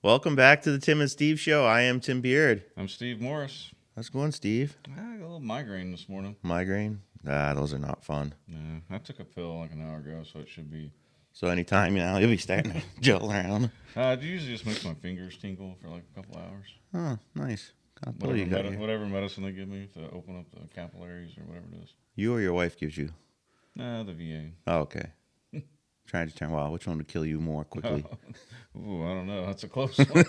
Welcome back to the Tim and Steve Show. I am Tim Beard. I'm Steve Morris. How's it going, Steve? I got a little migraine this morning. Migraine? Those are not fun. Yeah, I took a pill like an hour ago, so it should be. So anytime, you'll be starting to juggle around. It usually just makes my fingers tingle for like a couple hours. Oh, nice. Kind of pill you got here. Whatever medicine they give me to open up the capillaries or whatever it is. You or your wife gives you? The VA. Oh, okay. Trying to determine, which one would kill you more quickly? Ooh, I don't know. That's a close one.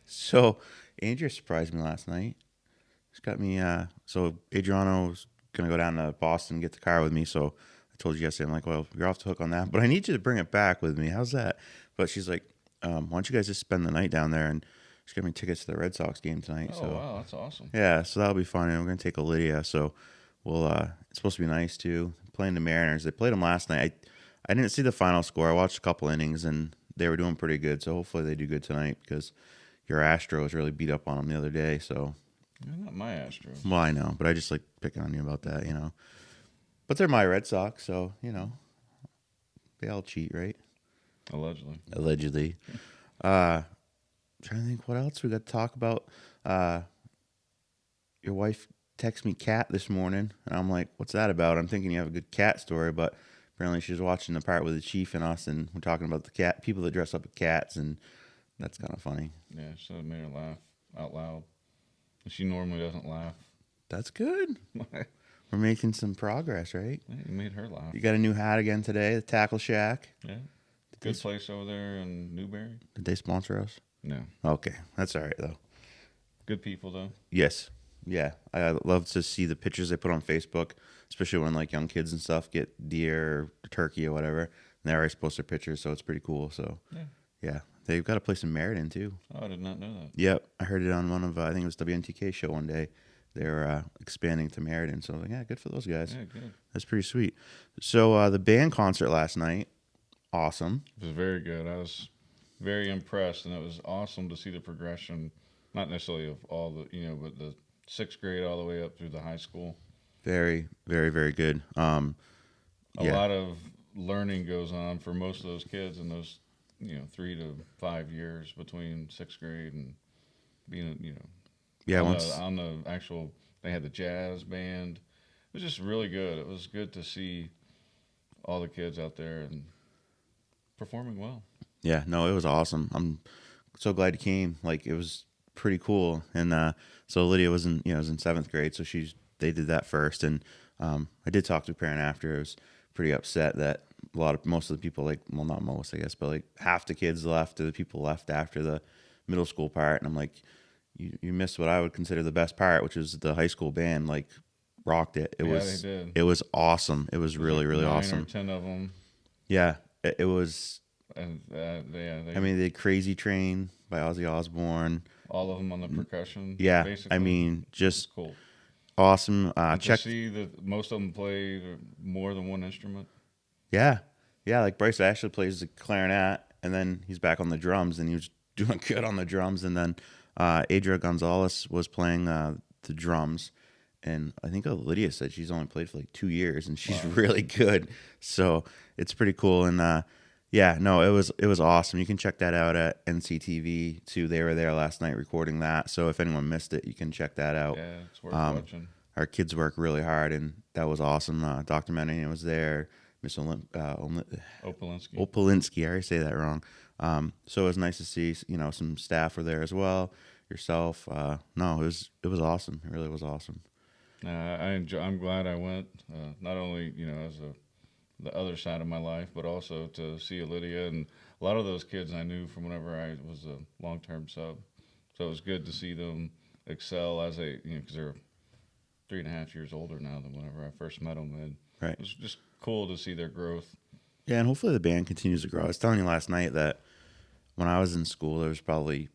So, Andrea surprised me last night. She's got me, so Adriano's going to go down to Boston and get the car with me, so I told you yesterday, I'm like, well, you're off the hook on that, but I need you to bring it back with me. How's that? But she's like, why don't you guys just spend the night down there? And she's got me tickets to the Red Sox game tonight. Oh, wow, that's awesome. Yeah, so that'll be fun, and we're going to take Lydia, so we'll, it's supposed to be nice, too. Playing the Mariners. They played them last night. I didn't see the final score. I watched a couple innings, and they were doing pretty good, so hopefully they do good tonight, because your Astros really beat up on them the other day, so. Not my Astros. Well, I know, but I just like picking on you about that, But they're my Red Sox, so, they all cheat, right? Allegedly. Trying to think what else we got to talk about. Your wife texted me cat this morning, and I'm like, what's that about? I'm thinking you have a good cat story, but apparently she was watching the part with the Chief and us, and we're talking about the cat, people that dress up as cats, and that's kind of funny. Yeah, so it made her laugh out loud. She normally doesn't laugh. That's good. We're making some progress, right? Yeah, you made her laugh. You got a new hat again today, the Tackle Shack. Yeah. Good place over there in Newberry. Did they sponsor us? No. Okay, that's all right, though. Good people, though. Yes. Yeah, I love to see the pictures they put on Facebook, especially when like young kids and stuff get deer or turkey or whatever. And they already post their pictures, so it's pretty cool. So yeah, they've got a place in Meriden too. Oh, I did not know that. Yep, I heard it on one of I think it was WNTK show one day. They're expanding to Meriden, so I was like, yeah, good for those guys. Yeah, good. That's pretty sweet. So the band concert last night, awesome. It was very good. I was very impressed, and it was awesome to see the progression, not necessarily of all the but the 6th grade all the way up through the high school. Very, very, very good. A lot of learning goes on for most of those kids in those 3 to 5 years between 6th grade and being on the actual. They had the jazz band. It was just really good. It was good to see all the kids out there and performing well. Yeah, no, it was awesome. I'm so glad you came. Like, it was pretty cool. And so Lydia was in 7th grade, so they did that first. And I did talk to a parent after. I was pretty upset that most of the people, like, well, not most, I guess, but like half the kids left, or the people left after the middle school part. And I'm like, you missed what I would consider the best part, which is the high school band. Like, rocked it. They did. It was awesome. It was really, really 9 awesome. Or 10 of them. Yeah, it was. And they did Crazy Train by Ozzy Osbourne. All of them on the percussion. Yeah, basically. just cool. Awesome. To see that most of them play more than one instrument. Yeah, like Bryce Ashley plays the clarinet, and then he's back on the drums, and he was doing good on the drums. And then Adria Gonzalez was playing the drums, and I think Lydia said she's only played for like 2 years, and she's really good. So it's pretty cool. And yeah, no, it was awesome. You can check that out at NCTV too. They were there last night recording that. So if anyone missed it, you can check that out. Yeah, it's worth watching. Our kids work really hard, and that was awesome. Dr. Manning was there. Miss Opalinsky. Opalinsky. I already say that wrong. So it was nice to see, some staff were there as well. Yourself. No, it was awesome. It really was awesome. I'm glad I went. Not only as the other side of my life, but also to see Lydia and a lot of those kids I knew from whenever I was a long-term sub. So it was good to see them excel as because they're 3.5 years older now than whenever I first met them. And right. It was just cool to see their growth. Yeah, and hopefully the band continues to grow. I was telling you last night that when I was in school, there was probably,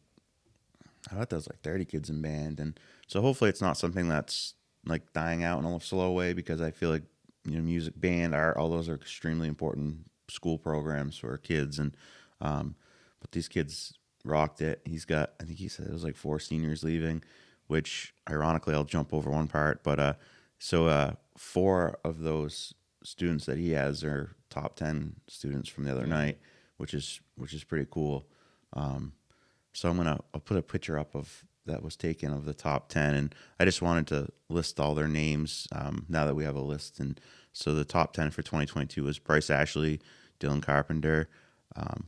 I thought there was like 30 kids in band. And so hopefully it's not something that's like dying out in a slow way, because I feel like, music, band, art, all those are extremely important school programs for kids. And but these kids rocked it. I think he said it was like 4 seniors leaving, which ironically I'll jump over one part. But so 4 of those students that he has are top 10 students from the other night, which is pretty cool. So I'll put a picture up of that was taken of the top 10, and I just wanted to list all their names now that we have a list. And so the top 10 for 2022 was Bryce Ashley, Dylan Carpenter,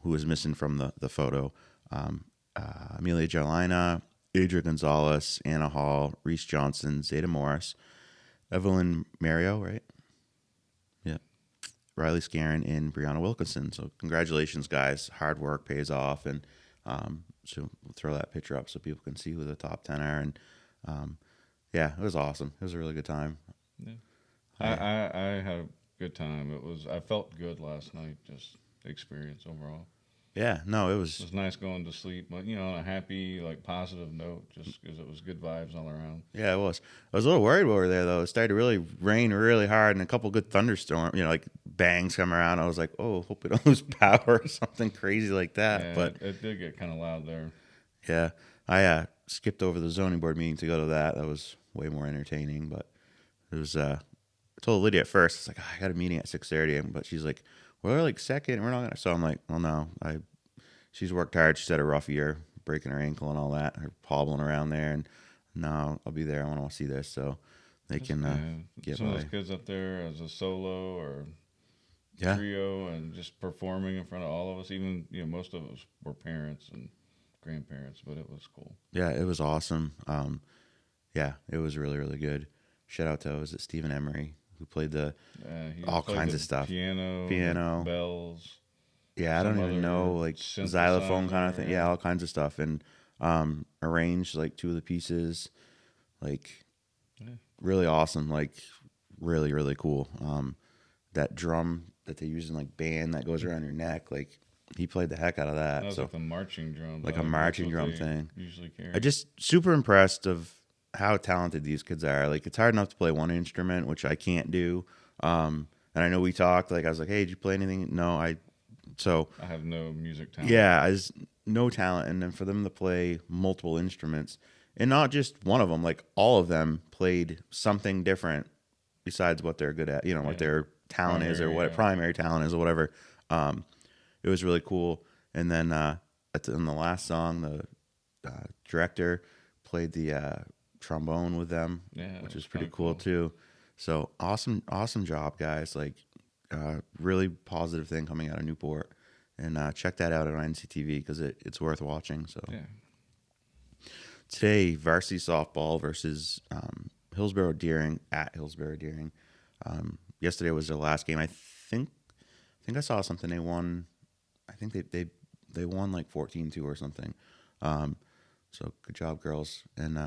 who was missing from the photo, Amelia Jarlina, Adria Gonzalez, Anna Hall, Reese Johnson, Zeta Morris, Evelyn Mario, right? Yeah. Riley Scarin, and Brianna Wilkinson. So congratulations, guys. Hard work pays off. And so we'll throw that picture up so people can see who the top 10 are. And yeah, it was awesome. It was a really good time. Yeah. I had a good time. I felt good last night, just the experience overall. Yeah, no, it was nice going to sleep, but on a happy, like positive note, just because it was good vibes all around. Yeah, it was. I was a little worried over there though. It started to really rain really hard, and a couple good thunderstorms, like bangs come around. I was like, oh, hope we don't lose power or something crazy like that. Yeah, but it did get kind of loud there. Yeah, I skipped over the zoning board meeting to go to that. That was way more entertaining, but it was. I told Lydia at first, it's like, I got a meeting at 6:30, but she's like, we're like second, we're not gonna. So I'm like, well, no, she's worked hard. She's had a rough year, breaking her ankle and all that, her hobbling around there, and no, I'll be there. I want to see this, so they can get some of those kids up there as a solo or trio and just performing in front of all of us. Even most of us were parents and grandparents, but it was cool. Yeah, it was awesome. Yeah, it was really, really good. Shout out to Stephen Emery, who played all kinds of stuff, piano, bells. Yeah, I don't even know, like xylophone kind of thing. Yeah, all kinds of stuff, and arranged like two of the pieces, like really awesome, like really, really cool. That drum that they use in like band that goes around your neck, like he played the heck out of that. That was like a marching drum. Like a marching drum thing. Usually carry. I just super impressed of how talented these kids are. Like, it's hard enough to play one instrument, which I can't do. And I know we talked, like I was like, hey, did you play anything? No, I have no music talent. Yeah, I just no talent. And then for them to play multiple instruments, and not just one of them, like all of them played something different besides what they're good at, what their talent is or what primary talent is or whatever. It was really cool. And then in the last song, the director played the trombone with them, which is pretty cool too. So awesome job, guys. Like really positive thing coming out of Newport. And check that out on NCTV because it's worth watching. So today, varsity softball versus Hillsborough Deering at Hillsborough Deering. Yesterday was their last game. I think I saw something they won. I think they won like 14-2 or something. So good job, girls. And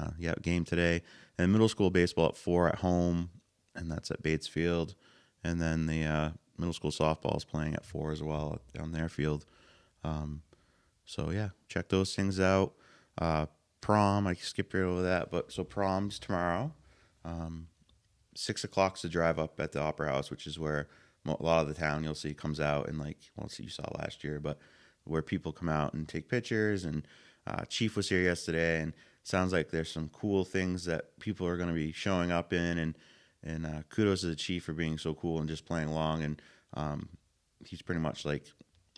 game today. And middle school baseball at 4 at home, and that's at Bates Field. And then the middle school softball is playing at 4 as well on their field. So check those things out. Prom, I skipped right over that, but so prom's tomorrow. 6 o'clock's the drive up at the Opera House, which is where a lot of the town you'll see comes out, and you saw last year, but where people come out and take pictures. And Chief was here yesterday, and sounds like there's some cool things that people are going to be showing up in, and kudos to the Chief for being so cool and just playing along. And he's pretty much like,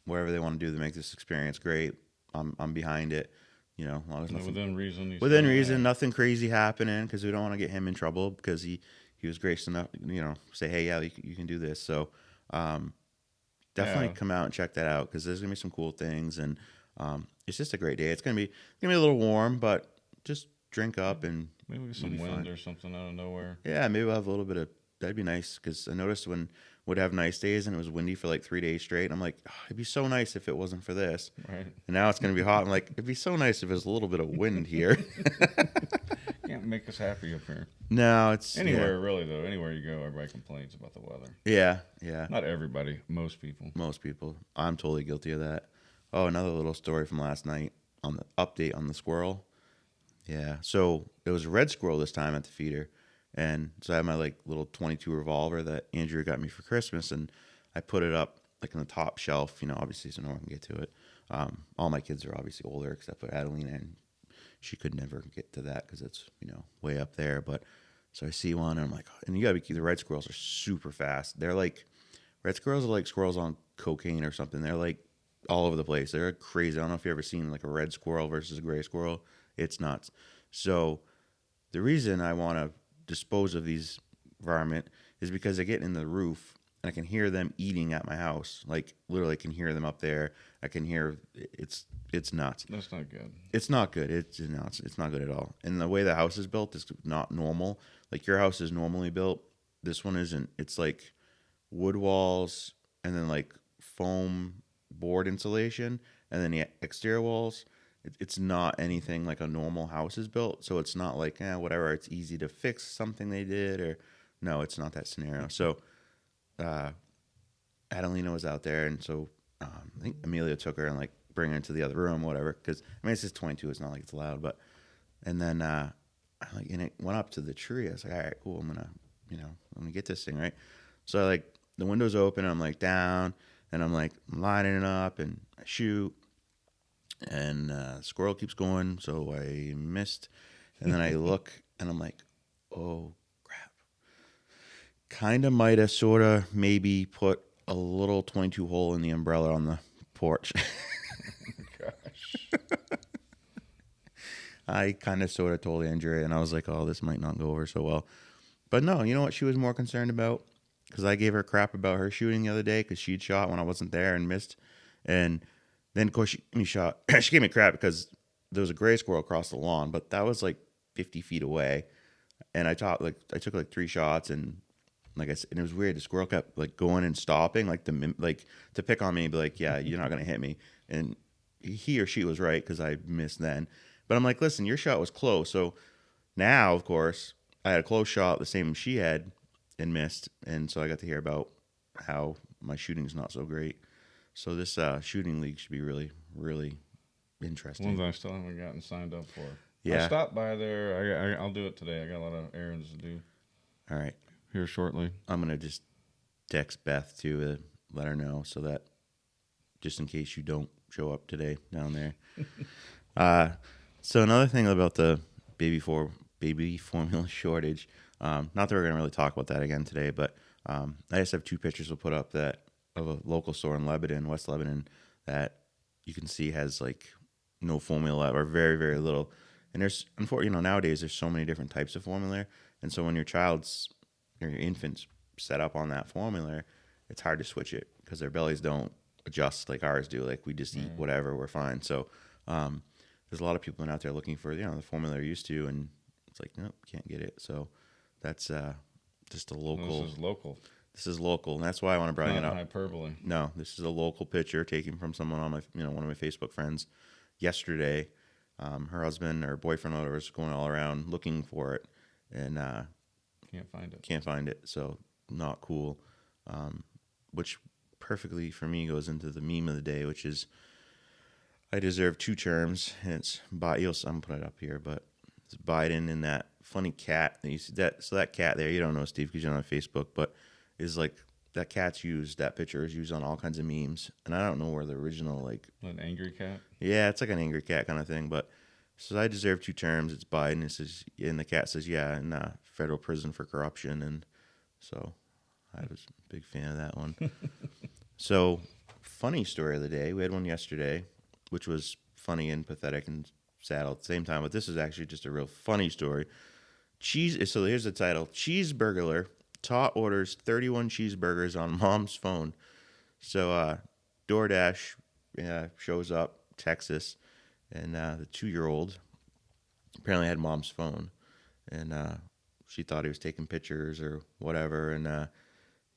whatever they want to do to make this experience great, I'm behind it. As long as within reason. Within reason, nothing crazy happening, because we don't want to get him in trouble, because he was gracious enough, say, hey, yeah, you can do this. So definitely come out and check that out, because there's gonna be some cool things, and it's just a great day. It's gonna be a little warm, but just drink up and maybe some wind or something out of nowhere. Yeah, maybe we'll have a little bit of. That'd be nice, because I noticed when would have nice days and it was windy for like 3 days straight. I'm like, it'd be so nice if it wasn't for this. Right. And now it's going to be hot. I'm like, it'd be so nice if there's a little bit of wind here. Can't make us happy up here. No, it's anywhere really though. Anywhere you go, everybody complains about the weather. Yeah. Not everybody. Most people. I'm totally guilty of that. Oh, another little story from last night on the update on the squirrel. Yeah. So it was a red squirrel this time at the feeder. And so I had my little 22 revolver that Andrew got me for Christmas, and I put it up in the top shelf, obviously so no one can get to it. All my kids are obviously older except for Adelina, and she could never get to that because it's, way up there. But so I see one, and I'm like, and you gotta be, the red squirrels are super fast. They're red squirrels are like squirrels on cocaine or something. They're all over the place. They're crazy. I don't know if you've ever seen like a red squirrel versus a gray squirrel. It's nuts. So the reason I want to dispose of these varmint is because they get in the roof and I can hear them eating at my house. Like literally, I can hear them up there. I can hear it's nuts. That's not good. It's not good. It's not good at all. And the way the house is built is not normal. Like your house is normally built. This one isn't. It's like wood walls and then like foam board insulation and then the exterior walls. It's not anything like a normal house is built. So it's not like whatever. It's easy to fix something they did or no. It's not that scenario. So Adelina was out there, and so I think Amelia took her and like bring her into the other room, whatever. Because I mean, it's just 22. It's not like it's loud, but and then and it went up to the tree. I was like, all right, cool. I'm gonna get this thing right. So I like the window's open. I'm like down, and I'm lining it up, and I shoot, and squirrel keeps going. So I missed, and then I look, and I'm like, oh crap. Kind of might have sort of maybe put a little 22 hole in the umbrella on the porch. Gosh. I kind of sort of told Andrea, and I was like, oh, this might not go over so well. But no, you know what she was more concerned about? Because I gave her crap about her shooting the other day because she'd shot when I wasn't there and missed. And then, of course, she gave me crap because there was a gray squirrel across the lawn, but that was like 50 feet away. And I took like 3 shots, and like I said, and it was weird. The squirrel kept like going and stopping, like to pick on me and be like, yeah, you're not going to hit me. And he or she was right because I missed then. But I'm like, listen, your shot was close. So now, of course, I had a close shot, the same she had, and missed. And so I got to hear about how my shooting's not so great. So this shooting league should be really, really interesting. Ones I still haven't gotten signed up for. Yeah. I stopped by there. I'll do it today. I got a lot of errands to do. All right. Here shortly. I'm going to just text Beth to let her know so that just in case you don't show up today down there. So another thing about the baby formula shortage, not that we're going to really talk about that again today, but I just have 2 pictures we'll put up of a local store in Lebanon, West Lebanon, that you can see has like no formula or very, very little. And there's, unfortunately, nowadays there's so many different types of formula. And so when your infant's set up on that formula, it's hard to switch it because their bellies don't adjust like ours do. Like we just eat whatever, we're fine. So there's a lot of people out there looking for the formula they're used to, and it's like nope, can't get it. So that's just a local. This is local, and that's why I want to bring it up. Hyperbole. No, this is a local picture taken from someone on my one of my Facebook friends yesterday. Her husband or boyfriend or whatever was going all around looking for it, and Can't find it. So not cool. Which perfectly for me goes into the meme of the day, which is I deserve 2 terms. And it's I'm gonna put it up here, but it's Biden and that funny cat. And you see that? So that cat there, you don't know Steve because you're not on Facebook, but is like that cat's used. That picture is used on all kinds of memes, and I don't know where the original like an angry cat. Yeah, it's like an angry cat kind of thing, but. So I deserve 2 terms. It's Biden. It says, and the cat says, yeah, in federal prison for corruption. And so I was a big fan of that one. So funny story of the day. We had one yesterday, which was funny and pathetic and sad at the same time. But this is actually just a real funny story. So here's the title. Cheeseburglar orders 31 cheeseburgers on mom's phone. So DoorDash shows up, Texas. And the 2-year-old apparently had mom's phone, and she thought he was taking pictures or whatever. And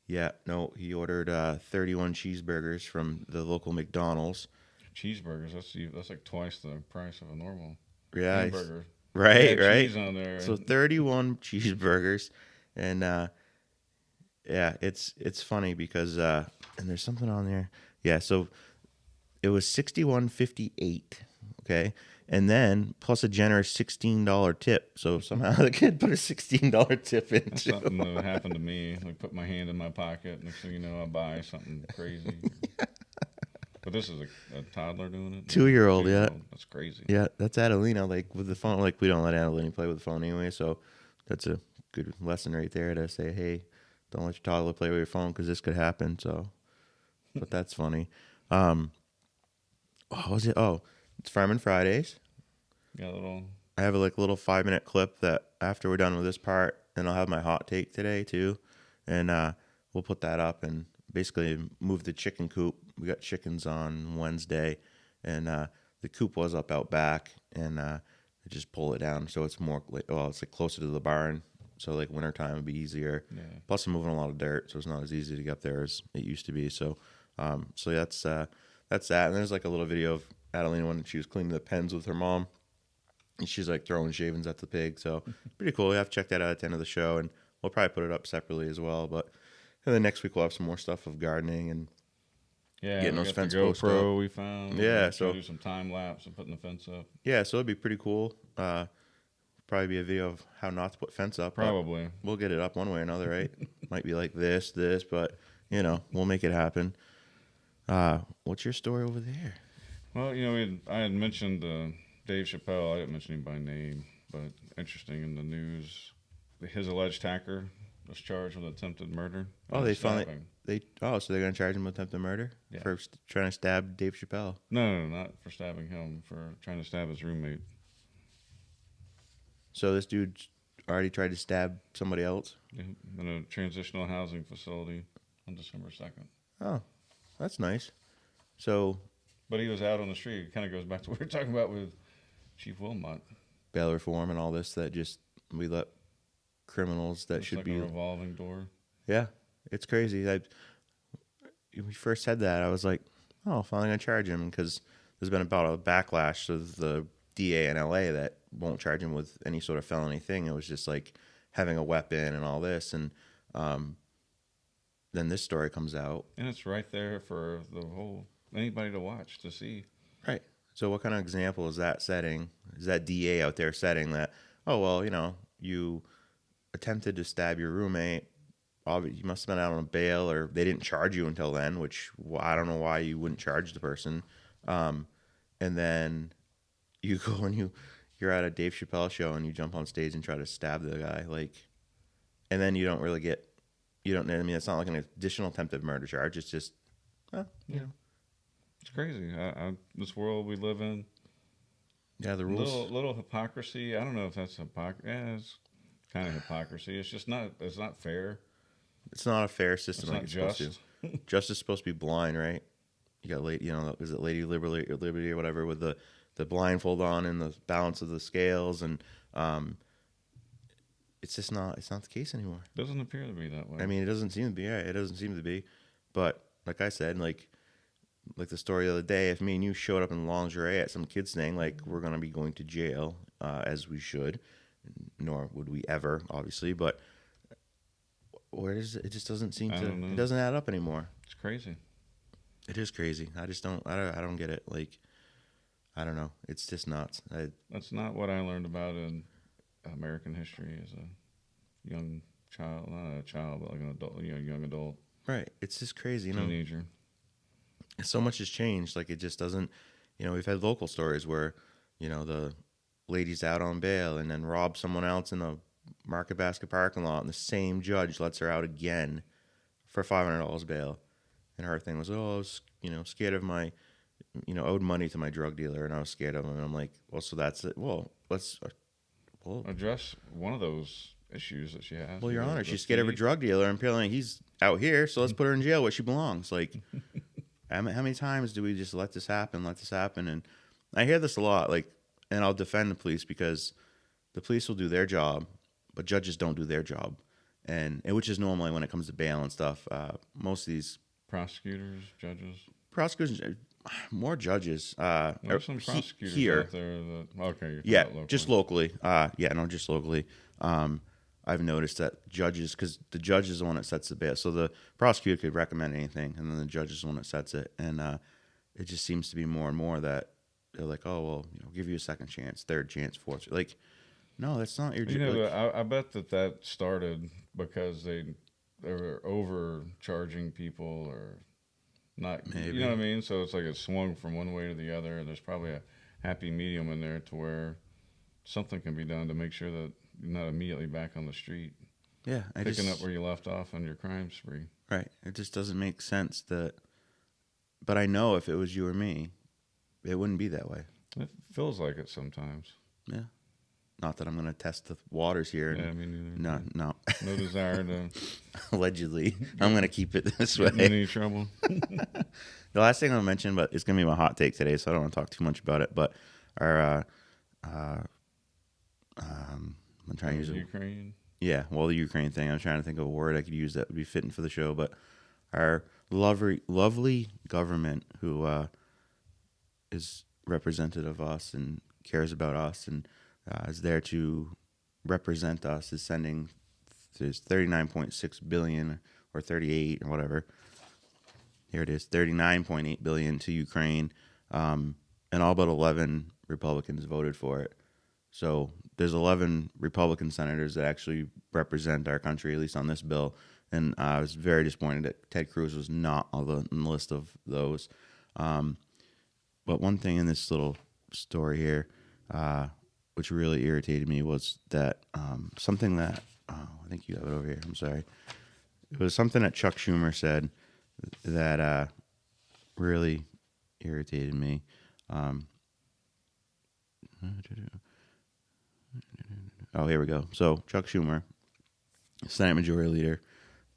he ordered 31 cheeseburgers from the local McDonald's. Cheeseburgers, that's like twice the price of a normal hamburger. Right. Cheese on there. So 31 cheeseburgers, and it's funny because and there's something on there. Yeah, so it was $61.58. Okay, and then plus a generous $16 tip. So somehow the kid put a $16 tip in. That's something that happened to me. Like put my hand in my pocket, next thing you know, I buy something crazy. But this is a toddler doing it. 2-year-old, yeah. That's crazy. Yeah, that's Adelina. Like with the phone, like we don't let Adelina play with the phone anyway. So that's a good lesson right there to say, hey, don't let your toddler play with your phone because this could happen. So, but that's funny. what was it? Oh, it's Fireman Fridays. Got a little. I have a little 5-minute clip that after we're done with this part, and I'll have my hot take today too, and we'll put that up and basically move the chicken coop. We got chickens on Wednesday, and the coop was up out back, and just pull it down so it's more it's like closer to the barn. So like wintertime would be easier. Yeah. Plus I'm moving a lot of dirt, so it's not as easy to get up there as it used to be. So that's that. And there's like a little video of Adelina when she was cleaning the pens with her mom. And she's like throwing shavings at the pig. So pretty cool. You have to check that out at the end of the show. And we'll probably put it up separately as well. But and then next week we'll have some more stuff of gardening and getting those fence posts up. GoPro we found. Yeah. So do some time lapse of putting the fence up. Yeah. So it'd be pretty cool. Probably be a video of how not to put fence up. Probably. We'll get it up one way or another, right? Might be like this, but we'll make it happen. What's your story over there? Well, I had mentioned Dave Chappelle. I didn't mention him by name, but interesting in the news, his alleged hacker was charged with attempted murder. Oh, they finally so they're gonna charge him with attempted murder for trying to stab Dave Chappelle. No, not for stabbing him, for trying to stab his roommate. So this dude already tried to stab somebody else in a transitional housing facility on December 2nd. Oh, that's nice. So, but he was out on the street. It kind of goes back to what we were talking about with Chief Wilmot. Bail reform and all this, that just we let criminals that should be a revolving door. Yeah, it's crazy. When we first said that, I was like, oh, finally gonna charge him, because there's been about a backlash of the DA in LA that won't charge him with any sort of felony thing. It was just like having a weapon and all this, and then this story comes out, and it's right there for anybody to watch, to see. Right. So what kind of example is that setting? Is that DA out there setting that? Oh well, you attempted to stab your roommate. You must have been out on bail, or they didn't charge you until then, which I don't know why you wouldn't charge the person. And then you go and you're at a Dave Chappelle show and you jump on stage and try to stab the guy, and then you don't really get, I mean, it's not like an additional attempted murder charge. It's just, it's crazy. This world we live in. Yeah, the rules. Little hypocrisy. I don't know if that's hypocrisy. Yeah, it's kind of hypocrisy. It's just not. It's not fair. It's not a fair system. It's not just. Justice is supposed to be blind, right? You got is it Lady Liberty or whatever, with the blindfold on and the balance of the scales, and it's just not. It's not the case anymore. Doesn't appear to be that way. I mean, it doesn't seem to be. Yeah, it doesn't seem to be. But like I said, like the story the other day, if me and you showed up in lingerie at some kid's thing, we're gonna be going to jail, as we should, nor would we ever, obviously. But where does it just doesn't seem to? It doesn't add up anymore. It's crazy. It is crazy. I just don't. I don't get it. I don't know. It's just nuts. That's not what I learned about in American history as a young child. Not a child, but like an adult. Young adult. Right. It's just crazy. Teenager. So much has changed. It just doesn't. We've had local stories where, the lady's out on bail and then robs someone else in the Market Basket parking lot, and the same judge lets her out again for $500 bail. And her thing was, I was, scared of my, owed money to my drug dealer, and I was scared of him. And I'm like, well, so that's it. Well, let's address one of those issues that she has. Well, Your Honor, she's scared of her drug dealer, and apparently he's out here, so let's put her in jail where she belongs. How many times do we just let this happen? And I hear this a lot, and I'll defend the police, because the police will do their job, but judges don't do their job, and which is normally when it comes to bail and stuff. Most of these prosecutors, more judges. There's some prosecutors here out there that okay, just locally. Just locally. I've noticed that judges, because the judge is the one that sets the bail, so the prosecutor could recommend anything, and then the judge is the one that sets it, and it just seems to be more and more that they're like, oh well, give you a second chance, third chance, fourth. No, that's not your job. I bet that started because they were overcharging people, or not. Maybe. You know what I mean? So it's like it swung from one way to the other. There's probably a happy medium in there to where something can be done to make sure that you're not immediately back on the street. Yeah, picking up where you left off on your crime spree. Right. It just doesn't make sense that. But I know if it was you or me, it wouldn't be that way. It feels like it sometimes. Yeah. Not that I'm going to test the waters here. Yeah, me neither. No. No desire to. Allegedly. I'm going to keep it this way. In any trouble. The last thing I'll mention, but it's going to be my hot take today, so I don't want to talk too much about it, but our, I'm trying to use Ukraine? Yeah, well, the Ukraine thing. I'm trying to think of a word I could use that would be fitting for the show, but our lovely government who is representative of us and cares about us and is there to represent us is sending this 39.6 billion or 38 or whatever. Here it is, 39.8 billion to Ukraine, and all but 11 Republicans voted for it. So there's 11 Republican senators that actually represent our country, at least on this bill. And I was very disappointed that Ted Cruz was not on the list of those. But one thing in this little story here, which really irritated me, was that something that, I think you have it over here. I'm sorry. It was something that Chuck Schumer said that really irritated me. Oh, here we go. So Chuck Schumer, Senate Majority Leader,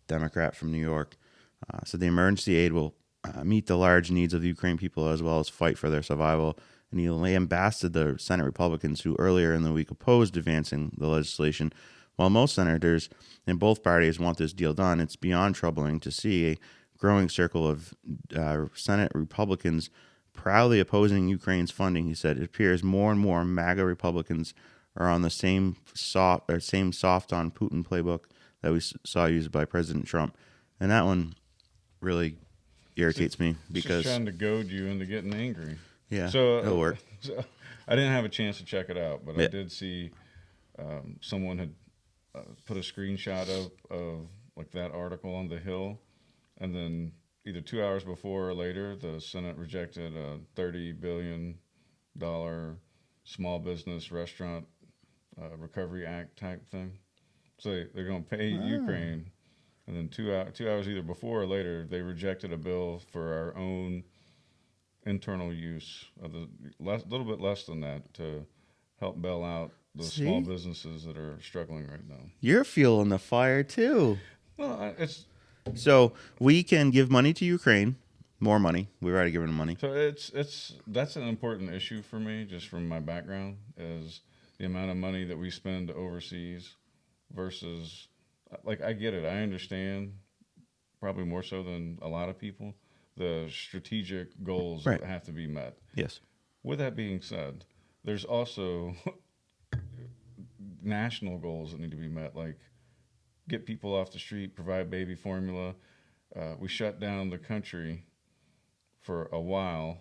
Democrat from New York, said the emergency aid will meet the large needs of the Ukraine people as well as fight for their survival. And he lambasted the Senate Republicans who earlier in the week opposed advancing the legislation. While most senators in both parties want this deal done, it's beyond troubling to see a growing circle of Senate Republicans proudly opposing Ukraine's funding. He said it appears more and more MAGA Republicans are on the same soft on Putin playbook that we saw used by President Trump, and that one really irritates me because just trying to goad you into getting angry. Yeah, so it'll work. So I didn't have a chance to check it out, but yeah. I did see someone had put a screenshot of like that article on the Hill, and then either 2 hours before or later, the Senate rejected a $30 billion small business restaurant recovery act type thing. So they're going to pay Ukraine, and then 2 hours either before or later, they rejected a bill for our own internal use of the little bit less than that to help bail out the small businesses that are struggling right now. You're fueling the fire too. Well, it's so we can give money to Ukraine, more money. We've already given them money. So that's an important issue for me, just from my background, is the amount of money that we spend overseas versus, like, I get it. I understand, probably more so than a lot of people, the strategic goals that have to be met. Yes. With that being said, there's also national goals that need to be met, like get people off the street, provide baby formula. We shut down the country for a while.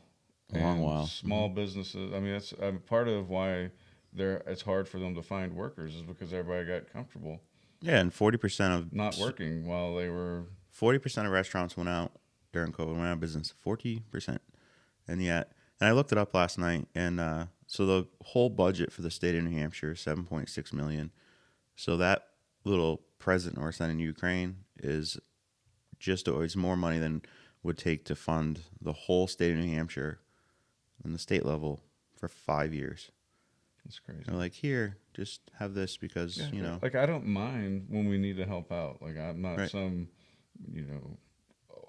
A long while. Small businesses, I mean, that's part of why it's hard for them to find workers is because everybody got comfortable. Yeah, and 40% of not working while they were 40% of restaurants went out during COVID, went out of business. 40%, and I looked it up last night, and so the whole budget for the state of New Hampshire is $7.6 million. So that little present we're sending Ukraine is it's more money than would take to fund the whole state of New Hampshire and the state level for 5 years. That's crazy. They're like, here, just have this because, Like, I don't mind when we need to help out. Like, I'm not some,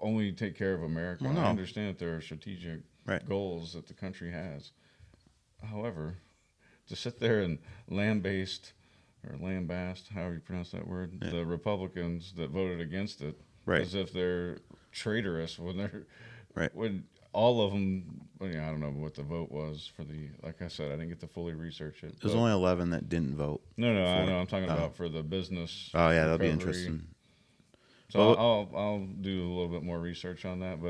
only take care of America. Well, no. I understand that there are strategic goals that the country has. However, to sit there and lambast, however you pronounce that word, the Republicans that voted against it, as if they're traitorous when they're when all of them. I don't know what the vote was for the. Like I said, I didn't get to fully research it. There's only 11 that didn't vote. No, I know. I'm talking about for the business. Oh yeah, that'll be interesting. So I'll do a little bit more research on that,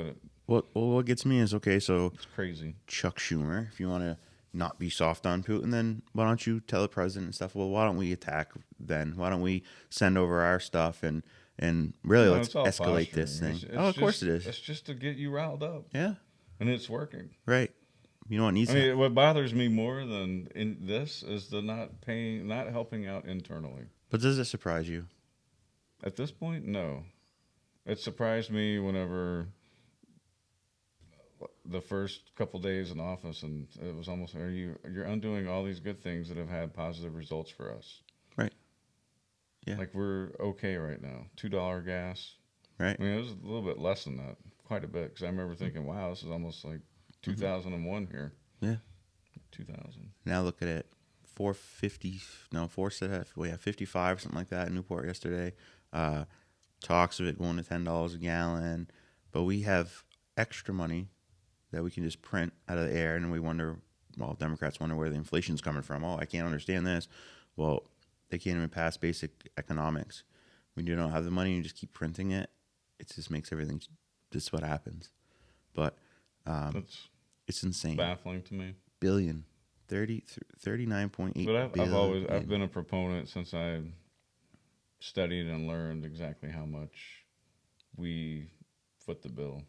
but what gets me is so it's crazy. Chuck Schumer, if you want to not be soft on Putin, then why don't you tell the president and stuff? Well, why don't we attack then? Why don't we send over our stuff and really let's escalate this thing? Of course it is. It's just to get you riled up. Yeah, and it's working. Right. You know what needs? What bothers me more than in this is the not helping out internally. But does it surprise you? At this point, no. It surprised me whenever the first couple days in office, and it was almost, you're undoing all these good things that have had positive results for us. Right. Yeah. Like we're okay right now. $2 gas. Right. I mean, it was a little bit less than that, quite a bit. Because I remember thinking, wow, this is almost like 2001 here. Yeah. 2000. Now look at it. 450. No, 55 or something like that in Newport yesterday. Talks of it going to $10 a gallon, but we have extra money that we can just print out of the air, and we wonder. Well, Democrats wonder where the inflation's coming from. Oh, I can't understand this. Well, they can't even pass basic economics. When you don't have the money, you just keep printing it. It just makes everything. This is what happens. But it's insane. Baffling to me. Billion. 39.8 But I've been a proponent since I studied and learned exactly how much we foot the bill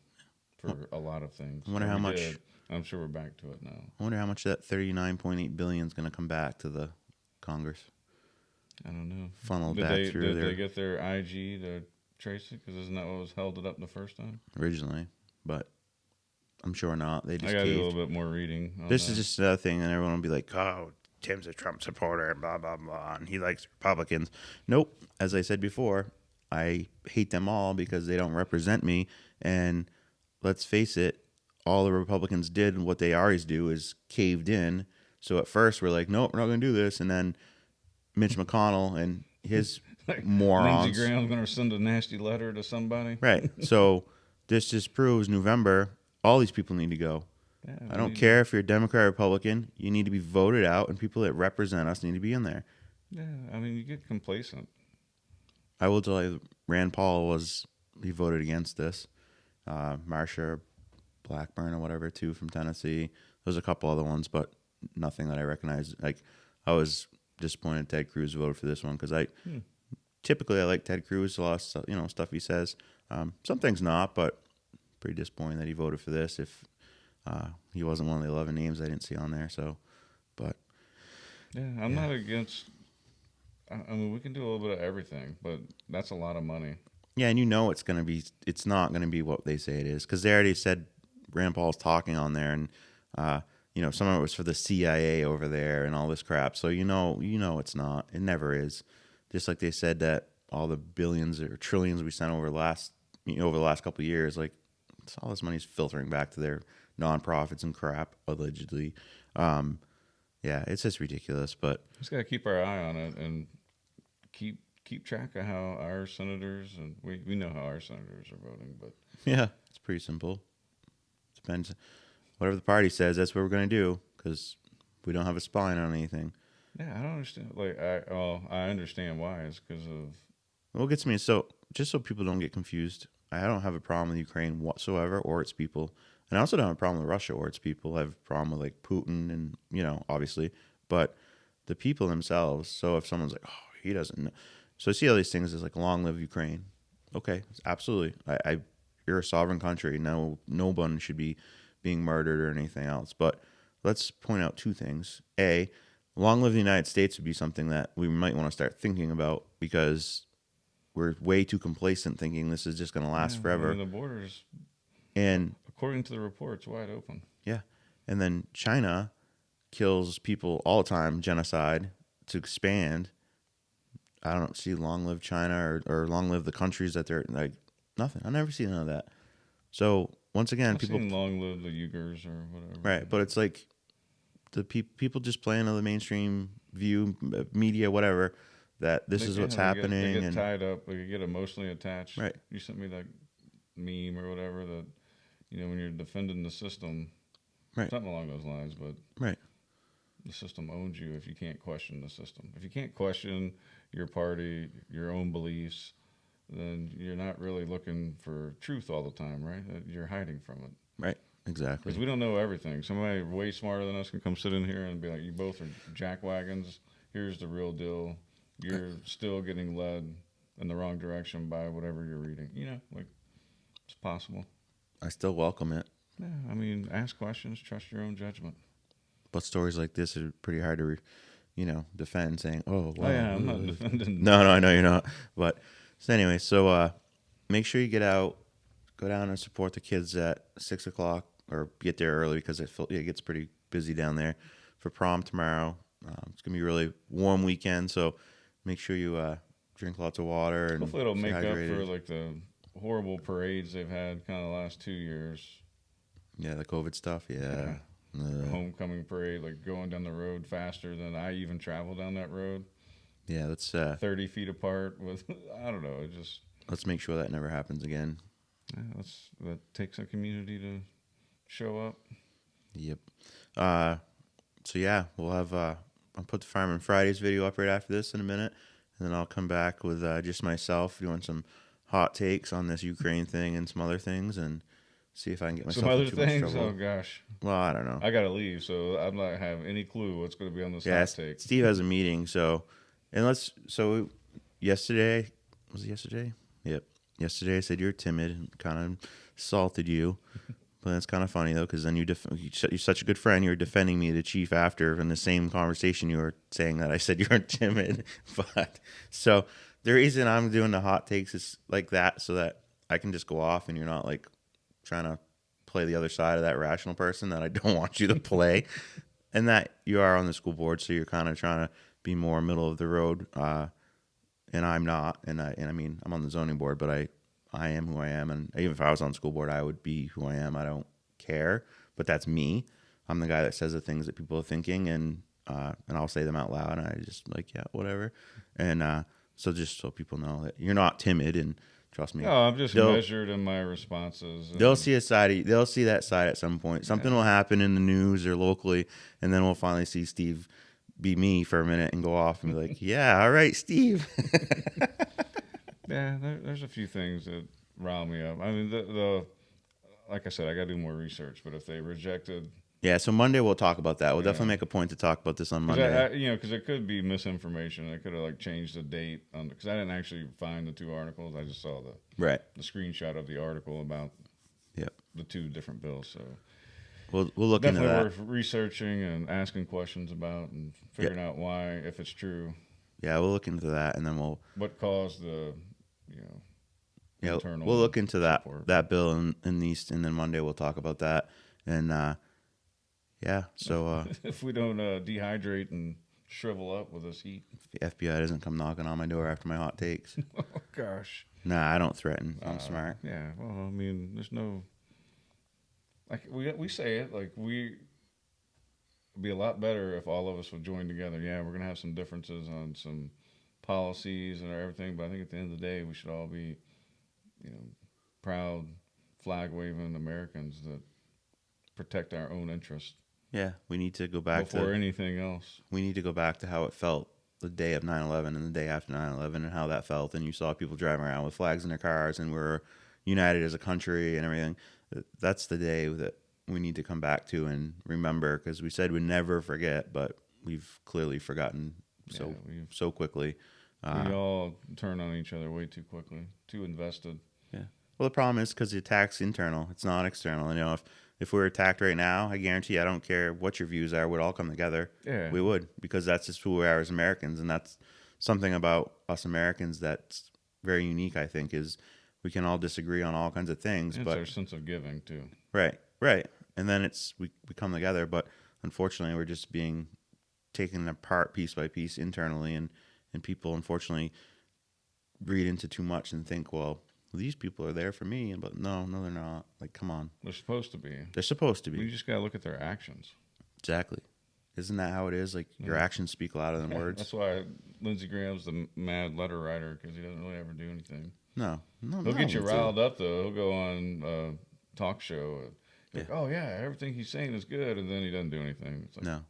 for a lot of things. I wonder how much. I'm sure we're back to it now. I wonder how much that 39.8 billion is going to come back to the Congress. I don't know. Funneled back through there. Did they get their IG to trace it? Because isn't that what was held it up the first time? Originally, but I'm sure not. They just I got to do a little bit more reading. This is just another thing, and everyone will be like, oh, Tim's a Trump supporter, and blah, blah, blah, and he likes Republicans. Nope. As I said before, I hate them all because they don't represent me, and let's face it, all the Republicans did and what they always do is caved in. So at first we're like, nope, we're not going to do this, and then Mitch McConnell and his morons. Lindsey Graham's going to send a nasty letter to somebody. Right. So this just proves November, all these people need to go. Yeah, I don't care if you're a Democrat or Republican. You need to be voted out, and people that represent us need to be in there. Yeah, I mean, you get complacent. I will tell you, Rand Paul he voted against this. Marsha Blackburn or whatever, too, from Tennessee. There's a couple other ones, but nothing that I recognize. Like, I was disappointed Ted Cruz voted for this one because typically I like Ted Cruz, a lot of stuff, stuff he says. Some things not, but pretty disappointed that he voted for this. If he wasn't one of the 11 names I didn't see on there, so, but. Yeah, I'm not against, I mean, we can do a little bit of everything, but that's a lot of money. Yeah, and it's not going to be what they say it is, because they already said Rand Paul's talking on there, and, some of it was for the CIA over there and all this crap, so it's not. It never is. Just like they said that all the billions or trillions we sent over the last couple of years, like, all this money's filtering back to their nonprofits and crap, allegedly. Yeah, it's just ridiculous. But just gotta keep our eye on it and keep track of how our senators, and we know how our senators are voting. But yeah, it's pretty simple. Depends. Whatever the party says, that's what we're gonna do, because we don't have a spine on anything. Yeah, I don't understand. Like, I understand why. It's because of what gets me. So just so people don't get confused, I don't have a problem with Ukraine whatsoever or its people. And I also don't have a problem with Russia or its people. I have a problem with, like, Putin and, obviously. But the people themselves, so if someone's like, oh, he doesn't know. So I see all these things as, like, long live Ukraine. Okay, absolutely. You're a sovereign country. No one should be being murdered or anything else. But let's point out two things. A, long live the United States would be something that we might want to start thinking about, because we're way too complacent thinking this is just going to last forever. I mean, the borders, and according to the reports, wide open. Yeah. And then China kills people all the time, genocide, to expand. I don't see long live China or long live the countries that they're, like, nothing. I never see none of that. So once again, I've seen long live the Uyghurs or whatever. Right. But it's like the people just play into the mainstream view, media, whatever, that this is what's happening. They get tied up. They get emotionally attached. Right. You sent me that meme or whatever that, when you're defending the system, right, something along those lines, but right, the system owns you if you can't question the system. If you can't question your party, your own beliefs, then you're not really looking for truth all the time, right? You're hiding from it. Right, exactly. Because we don't know everything. Somebody way smarter than us can come sit in here and be like, you both are jackwagons. Here's the real deal. You're still getting led in the wrong direction by whatever you're reading. It's possible. I still welcome it. Yeah, I mean, ask questions, trust your own judgment. But stories like this are pretty hard to, defend, saying, "Oh, well, yeah, I'm not defending." No, I know you're not. But so anyway, make sure you get out, go down and support the kids at 6:00 or get there early because it gets pretty busy down there for prom tomorrow. It's gonna be a really warm weekend, so make sure you drink lots of water and hopefully it'll make up for like the horrible parades they've had kind of the last 2 years. Yeah, the COVID stuff. Yeah. Homecoming parade, like going down the road faster than I even travel down that road. Yeah, let's 30 feet apart with I don't know. It just let's make sure that never happens again. Yeah, that takes a community to show up. Yep. So yeah, we'll have I'll put the Fireman Fridays video up right after this in a minute, and then I'll come back with just myself doing some hot takes on this Ukraine thing and some other things, and see if I can get myself some other in too much things. trouble. Oh gosh. Well, I don't know. I gotta leave, so I'm not have any clue what's going to be on this hot take. Steve has a meeting, so yesterday was it yesterday? Yep. Yesterday I said you're timid and kind of salted you. But it's kind of funny, though, because then you're such a good friend. You were defending me, the chief, after in the same conversation you were saying that I said you weren't timid. But so the reason I'm doing the hot takes is like that so that I can just go off and you're not like trying to play the other side of that rational person that I don't want you to play. And that you are on the school board, so you're kind of trying to be more middle of the road. And I'm not. And I mean, I'm on the zoning board, but I am who I am, and even if I was on the school board, I would be who I am. I don't care, but that's me. I'm the guy that says the things that people are thinking, and I'll say them out loud, and I just like, yeah, whatever. And so just so people know that you're not timid, and trust me. No, I'm just measured in my responses. They'll see they'll see that side at some point. Something will happen in the news or locally, and then we'll finally see Steve be me for a minute and go off and be like, yeah, all right, Steve. Yeah, there's a few things that rile me up. I mean, the like I said, I got to do more research. But if they rejected, so Monday we'll talk about that. We'll definitely make a point to talk about this on Monday. Because it could be misinformation. I could have like changed the date because I didn't actually find the 2 articles. I just saw the screenshot of the article about the 2 different bills. So we'll look into that. Definitely worth researching and asking questions about and figuring out why, if it's true. Yeah, we'll look into that, and then what caused the internal. We'll look into that bill in the East, and then Monday we'll talk about that. And so if we don't dehydrate and shrivel up with this heat, if the FBI doesn't come knocking on my door after my hot takes. Oh gosh. Nah, I don't threaten. I'm smart. Yeah. Well, I mean, there's no like we say it like it'd be a lot better if all of us would join together. Yeah, we're gonna have some differences on some policies and everything, but I think at the end of the day, we should all be, proud flag waving Americans that protect our own interests. Yeah, we need to go back before anything else. We need to go back to how it felt the day of 9/11 and the day after 9/11 and how that felt. And you saw people driving around with flags in their cars, and we're united as a country and everything. That's the day that we need to come back to and remember, because we said we'd never forget, but we've clearly forgotten so quickly. We all turn on each other way too quickly, too invested. Yeah. Well, the problem is because the attack's internal; it's not external. And if we were attacked right now, I guarantee you, I don't care what your views are, we'd all come together. Yeah. We would, because that's just who we are as Americans, and that's something about us Americans that's very unique. I think is we can all disagree on all kinds of things, it's but our sense of giving too. Right. And then we come together, but unfortunately, we're just being taken apart piece by piece internally, and people unfortunately read into too much and think, well, these people are there for me, but no, they're not. Like, come on. They're supposed to be. They're supposed to be. You just got to look at their actions. Exactly. Isn't that how it is? Like, your actions speak louder than words. That's why Lindsey Graham's the mad letter writer, because he doesn't really ever do anything. No. He'll get you riled up, though. He'll go on a talk show. Like, oh, yeah, everything he's saying is good, and then he doesn't do anything. It's like, no.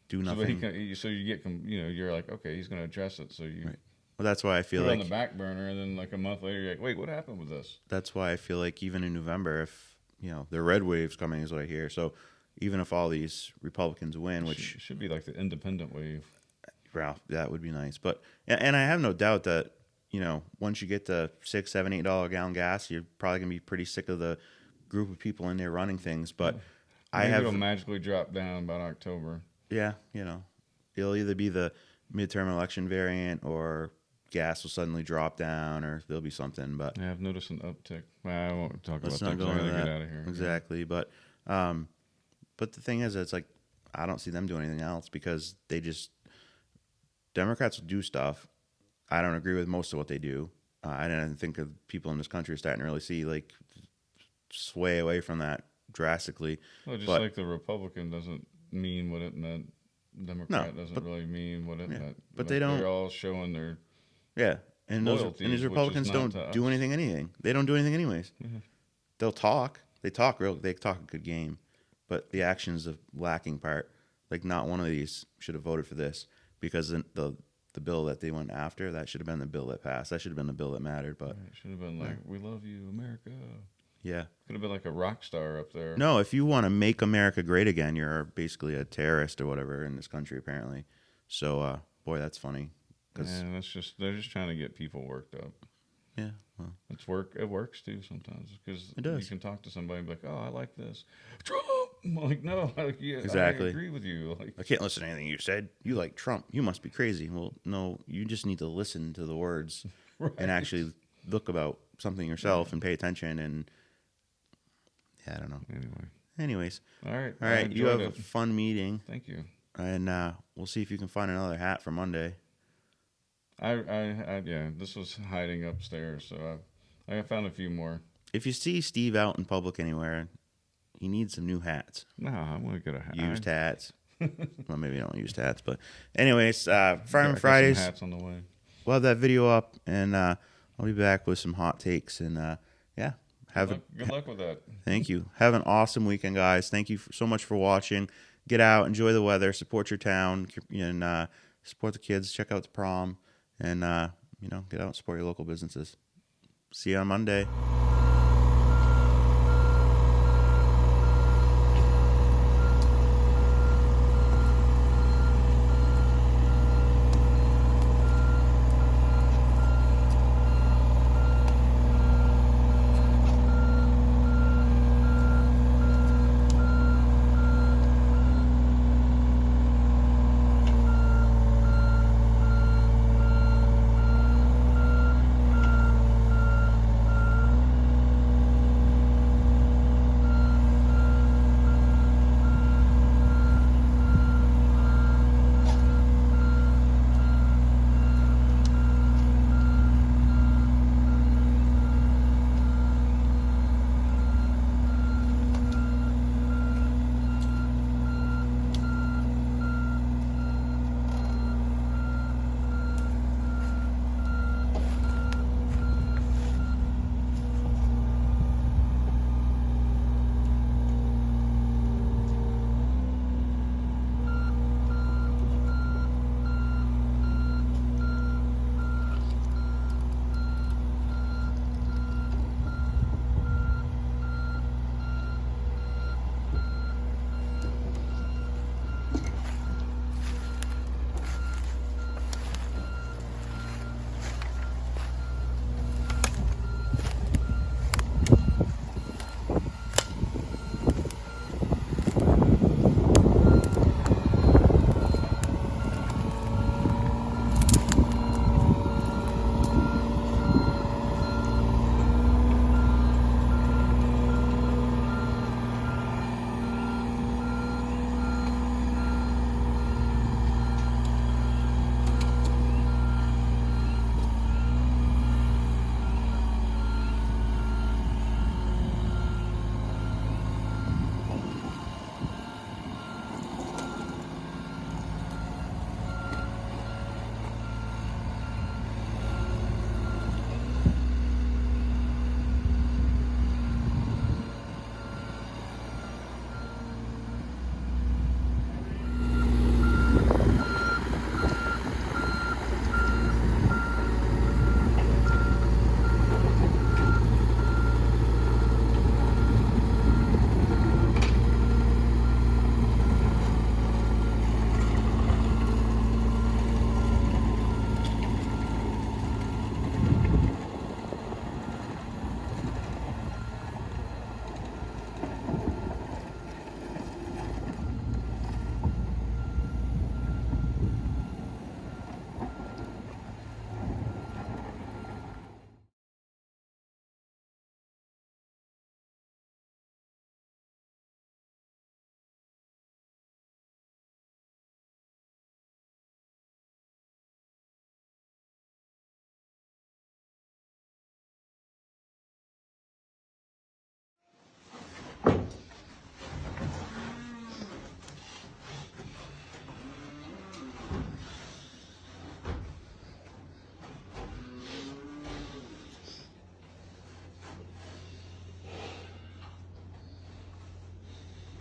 Do nothing. So you get, you're like, okay, he's going to address it. So you. Right. Well, that's why I feel like on the back burner, and then like a month later, you're like, wait, what happened with this? That's why I feel like even in November, if the red wave's coming, is what I hear. So even if all these Republicans win, which should be like the independent wave, Ralph, that would be nice. But and I have no doubt that once you get to $6, $7, $8 a gallon gas, you're probably gonna be pretty sick of the group of people in there running things. But it'll magically drop down about October. Yeah, it'll either be the midterm election variant or gas will suddenly drop down, or there'll be something. But I've noticed an uptick. I won't talk about that. Let's not go into that. Get out of here. Exactly, but But the thing is, it's like I don't see them doing anything else because Democrats do stuff. I don't agree with most of what they do. I didn't think of people in this country are starting to really see like sway away from that drastically. Well, just like the Republican doesn't mean what it meant, Democrat doesn't really mean what it meant. But they don't. They're all showing their and these Republicans don't do anything. They don't do anything anyways. Mm-hmm. They'll talk. They talk a good game, but the action's the lacking part. Like not one of these should have voted for this because the bill that they went after, that should have been the bill that passed. That should have been the bill that mattered. But it should have been like, "We love you, America." Yeah, could have been like a rock star up there. No, if you want to make America great again, you're basically a terrorist or whatever in this country, apparently. So, boy, that's funny. They're just trying to get people worked up. Yeah, well, it works too sometimes because you can talk to somebody and be like, "Oh, I like this, Trump." I'm like, no, exactly. I agree with you. Like, I can't listen to anything you said. You like Trump. You must be crazy. Well, no, you just need to listen to the words and actually look about something yourself and pay attention. And I don't know. Anyways. All right. You have a fun meeting. Thank you. And we'll see if you can find another hat for Monday. This was hiding upstairs, so I found a few more. If you see Steve out in public anywhere, he needs some new hats. No, I'm going to get a hat. Used hats. Well, maybe I don't use hats, but anyways, Fireman Fridays. Some hats on the way. We'll have that video up, and I'll be back with some hot takes. And good luck with that. Thank you. Have an awesome weekend, guys. Thank you so much for watching. Get out, enjoy the weather, support your town, and support the kids. Check out the prom, and get out and support your local businesses. See you on Monday.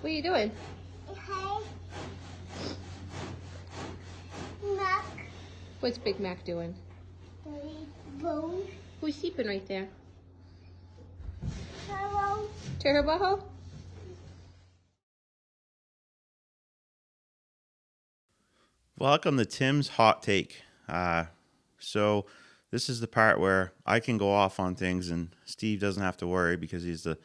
What are you doing? Hey, Mac. What's Big Mac doing? Bone. Who's sleeping right there? Hello. Turbo? Welcome to Tim's Hot Take. So this is the part where I can go off on things and Steve doesn't have to worry because he's the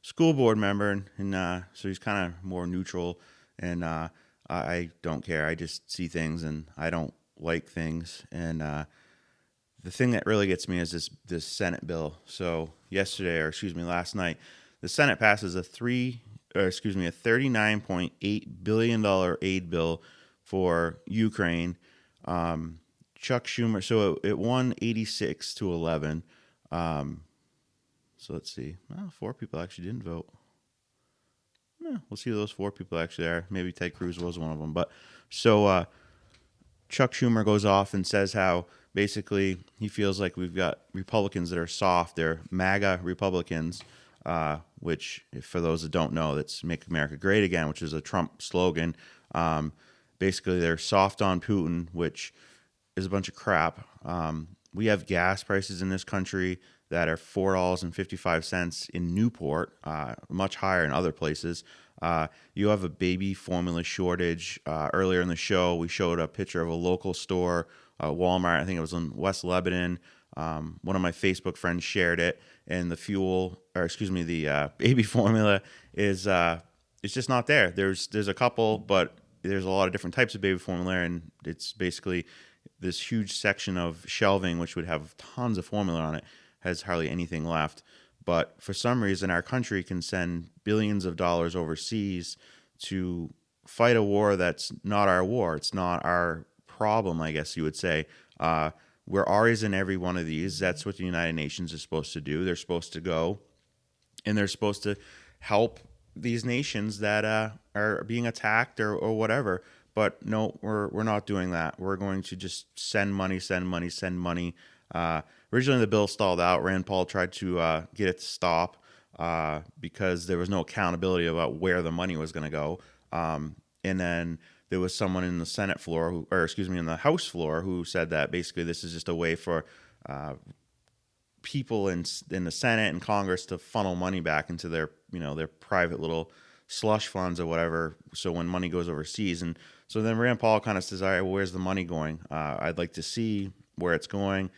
school board member, and so he's kind of more neutral, and I don't care. I just see things and I don't like things, and the thing that really gets me is this Senate bill. So last night, the Senate passes a $39.8 billion aid bill for Ukraine. Chuck Schumer, so it won 86-11. So let's see. Well, 4 people actually didn't vote. We'll see who those 4 people actually are. Maybe Ted Cruz was one of them. But so Chuck Schumer goes off and says how basically he feels like we've got Republicans that are soft. They're MAGA Republicans, which, for those that don't know, that's Make America Great Again, which is a Trump slogan. Basically, they're soft on Putin, which is a bunch of crap. We have gas prices in this country that are $4.55 in Newport, much higher in other places. You have a baby formula shortage. Earlier in the show, we showed a picture of a local store, Walmart. I think it was in West Lebanon. One of my Facebook friends shared it, and the baby formula is it's just not there. There's a couple, but there's a lot of different types of baby formula, and it's basically this huge section of shelving, which would have tons of formula on it, has hardly anything left. But for some reason, our country can send billions of dollars overseas to fight a war that's not our war. It's not our problem, I guess you would say. We're always in every one of these. That's what the United Nations is supposed to do. They're supposed to go and they're supposed to help these nations that are being attacked or whatever. But no, we're not doing that. We're going to just send money. Originally, the bill stalled out. Rand Paul tried to get it to stop because there was no accountability about where the money was going to go. And then there was someone in the Senate floor, in the House floor, who said that basically this is just a way for people in the Senate and Congress to funnel money back into their private little slush funds or whatever. So when money goes overseas, and so then Rand Paul kind of says, all right, well, where's the money going? I'd like to see where it's going.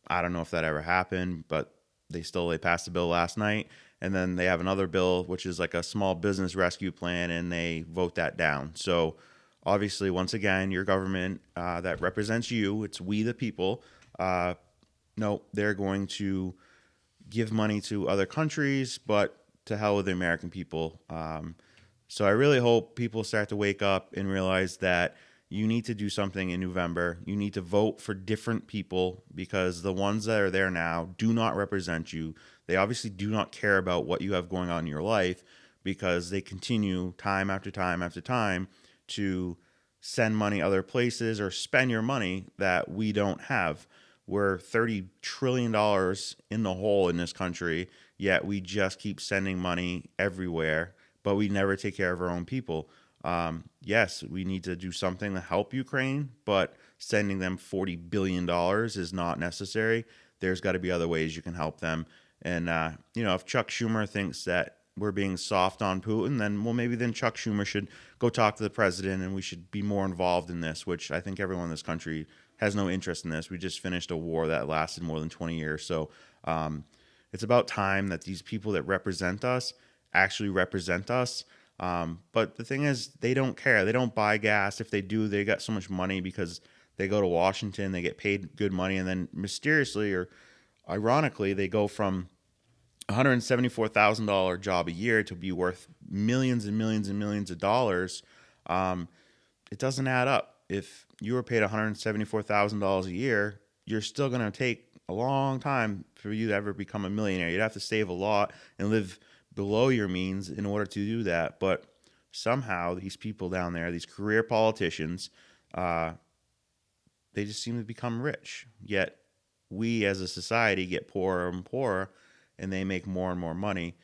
I don't know if that ever happened, but they passed the bill last night. And then they have another bill, which is like a small business rescue plan, and they vote that down. So obviously, once again, your government that represents you, it's we the people. No, they're going to give money to other countries, but to hell with the American people. So I really hope people start to wake up and realize that you need to do something in November. You need to vote for different people because the ones that are there now do not represent you. They obviously do not care about what you have going on in your life because they continue time after time after time to send money other places or spend your money that we don't have. We're $30 trillion in the hole in this country, yet we just keep sending money everywhere, but we never take care of our own people. Yes, we need to do something to help Ukraine, but sending them $40 billion is not necessary. There's got to be other ways you can help them. And, if Chuck Schumer thinks that we're being soft on Putin, then Chuck Schumer should go talk to the president and we should be more involved in this, which I think everyone in this country has no interest in this. We just finished a war that lasted more than 20 years. So it's about time that these people that represent us actually represent us. But the thing is, they don't care. They don't buy gas. If they do, they got so much money because they go to Washington, they get paid good money, and then mysteriously or ironically, they go from $174,000 job a year to be worth millions and millions and millions of dollars. It doesn't add up. If you were paid $174,000 a year, you're still going to take a long time for you to ever become a millionaire. You'd have to save a lot and live below your means in order to do that. But somehow these people down there, these career politicians, they just seem to become rich. Yet we as a society get poorer and poorer, and they make more and more money.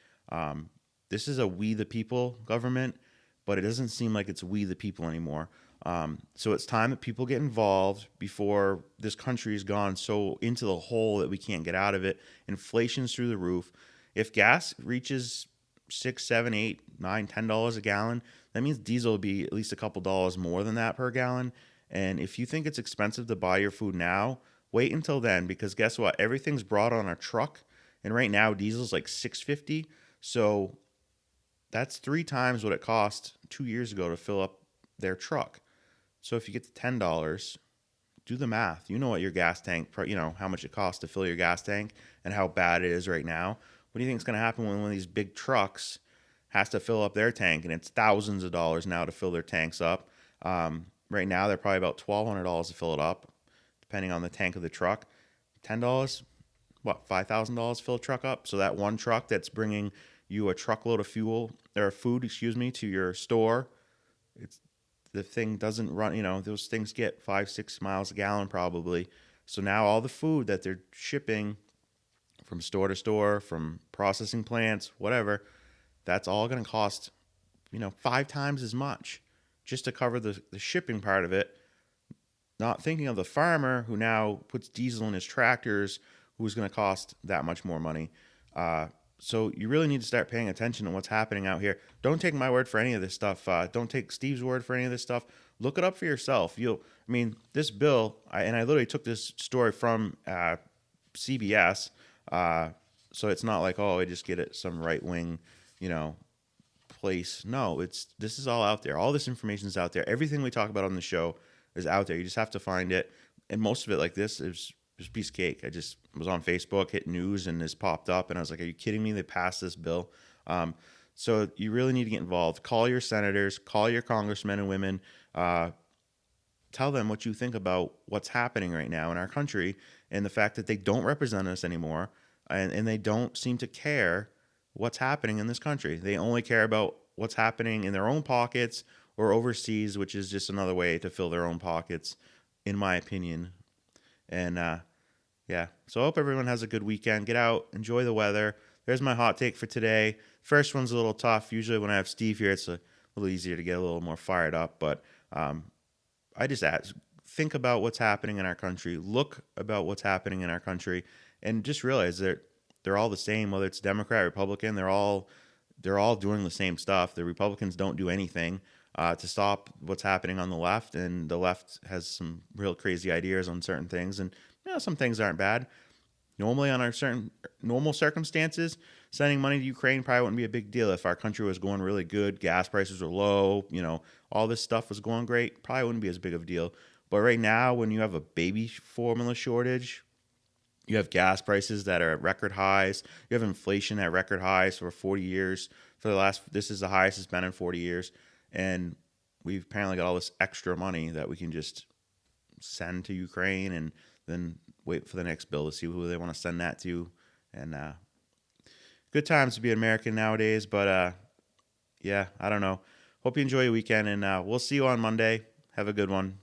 This is a we the people government, but it doesn't seem like it's we the people anymore. So it's time that people get involved before this country has gone so into the hole that we can't get out of it. Inflation's through the roof. If gas reaches $6, $7, $8, $9, $10 a gallon, that means diesel will be at least a couple dollars more than that per gallon. And if you think it's expensive to buy your food now, wait until then, because guess what? Everything's brought on a truck, and right now diesel's like $6.50. So that's 3 times what it cost 2 years ago to fill up their truck. So if you get to $10, do the math. You know what your gas tank, how much it costs to fill your gas tank and how bad it is right now. What do you think is going to happen when one of these big trucks has to fill up their tank, and it's thousands of dollars now to fill their tanks up? Right now, they're probably about $1,200 to fill it up, depending on the tank of the truck. $10, $5,000 to fill a truck up? So that one truck that's bringing you a truckload of food, to your store, the thing doesn't run, those things get 5-6 miles a gallon probably. So now all the food that they're shipping from store to store, from processing plants, whatever, that's all going to cost, 5 times as much just to cover the shipping part of it. Not thinking of the farmer who now puts diesel in his tractors, who's going to cost that much more money. So you really need to start paying attention to what's happening out here. Don't take my word for any of this stuff. Don't take Steve's word for any of this stuff. Look it up for yourself. This bill, I literally took this story from CBS. So it's not like, I just get it some right wing, place. No, this is all out there. All this information is out there. Everything we talk about on the show is out there. You just have to find it. And most of it, like this, is just a piece of cake. I just was on Facebook, hit news, and this popped up, and I was like, are you kidding me? They passed this bill. So you really need to get involved. Call your senators, call your congressmen and women, tell them what you think about what's happening right now in our country and the fact that they don't represent us anymore, and they don't seem to care what's happening in this country. They only care about what's happening in their own pockets or overseas, which is just another way to fill their own pockets, in my opinion. And so I hope everyone has a good weekend. Get out, enjoy the weather. There's my hot take for today. First one's a little tough. Usually when I have Steve here, it's a little easier to get a little more fired up. But I just think about what's happening in our country. Look about what's happening in our country, and just realize that they're all the same. Whether it's Democrat, Republican, they're all doing the same stuff. The Republicans don't do anything to stop what's happening on the left, and the left has some real crazy ideas on certain things, and some things aren't bad. Normally, on our certain normal circumstances, sending money to Ukraine probably wouldn't be a big deal. If our country was going really good, gas prices were low, all this stuff was going great, probably wouldn't be as big of a deal. But right now, when you have a baby formula shortage, you have gas prices that are at record highs, you have inflation at record highs for 40 years. This is the highest it's been in 40 years. And we've apparently got all this extra money that we can just send to Ukraine and then wait for the next bill to see who they want to send that to. And good times to be an American nowadays. But I don't know. Hope you enjoy your weekend, and we'll see you on Monday. Have a good one.